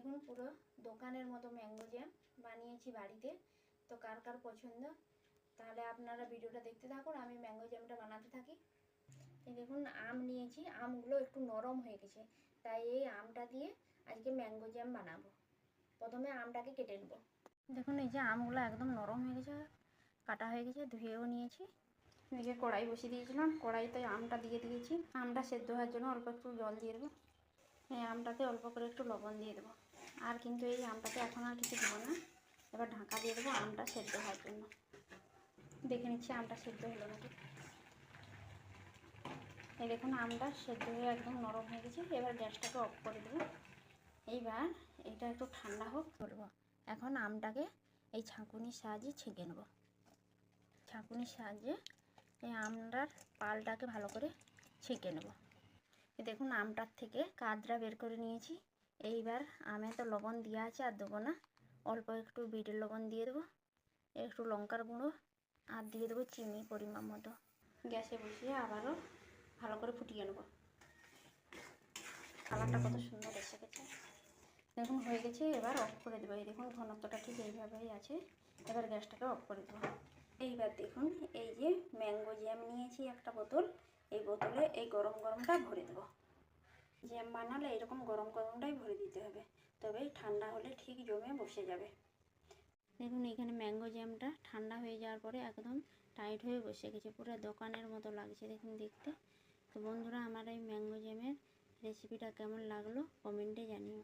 দেখুন পুরো দোকানের মতো ম্যাঙ্গো জ্যাম বানিয়েছি বাড়িতে। তো কার কার পছন্দ, তাহলে আপনারা ভিডিওটা দেখতে থাকুন, আমি ম্যাঙ্গো জ্যামটা বানাতে থাকি। এই দেখুন আম নিয়েছি, আমগুলো একটু নরম হয়ে গেছে, তাই এই আমটা দিয়ে আজকে ম্যাঙ্গো জ্যাম বানাবো। প্রথমে আমটাকে কেটে নেব। দেখুন এই যে আমগুলো একদম নরম হয়ে গেছে, কাটা হয়ে গেছে, ধুয়েও নিয়েছি। এদিকে কড়াই বসিয়ে দিয়েছিলাম, কড়াইতে আমটা দিয়ে দিয়েছি। আমটা সেদ্ধ হওয়ার জন্য অল্প একটু জল দিয়ে দেবো। এই আমটাতে অল্প করে একটু লবণ দিয়ে দেবো। আর কিন্তু এই আমটাতে এখন আর কিছু দেবো না, এবার ঢাকা দিয়ে দেবো আমটা সেদ্ধ হওয়ার জন্য। দেখে নিচ্ছি আমটা সেদ্ধ হলো নাকি। এই দেখুন আমটা সেদ্ধ হয়ে একদম নরম হয়ে গেছে। এবার গ্যাসটাকে অফ করে দেবো। এইবার এটা একটু ঠান্ডা হোক করবো। এখন আমটাকে এই ছাঁকুনির সাহায্যে ছেঁকে নেব। ছাঁকুনির সাহায্যে এই আমটার পালটাকে ভালো করে ছেঁকে নেব। দেখুন আমটার থেকে কাদরা বের করে নিয়েছি। এইবার আমে তো লবণ দেওয়া আছে, আর দেবো না, অল্প একটু বিটের লবণ দিয়ে দেবো, একটু লঙ্কার গুঁড়ো, আর দিয়ে দেবো চিনি পরিমাণ মতো। গ্যাসে বসিয়ে আবারও ভালো করে ফুটিয়ে নেব। কালারটা কত সুন্দর এসে গেছে, দেখুন হয়ে গেছে। এবার অফ করে দেবো। এই দেখুন ঘনত্বটা ঠিক এইভাবেই আছে। এবার গ্যাসটাকে অফ করে দেবো। এইবার দেখুন এই যে ম্যাঙ্গো জ্যাম নিয়েছি একটা বোতল, এই বোতলে এই গরম গরমটা ভরে দেবো। জ্যাম বানালে এরকম গরম গরমটাই ভরে দিতে হবে, তবেই ঠান্ডা হলে ঠিক জমে বসে যাবে। দেখুন এখানে ম্যাঙ্গো জ্যামটা ঠান্ডা হয়ে যাওয়ার পরে একদম টাইট হয়ে বসে গেছে, পুরো দোকানের মতো লাগছে দেখুন দেখতে। তো বন্ধুরা, আমার এই ম্যাঙ্গো জ্যামের রেসিপিটা কেমন লাগলো কমেন্টে জানিও।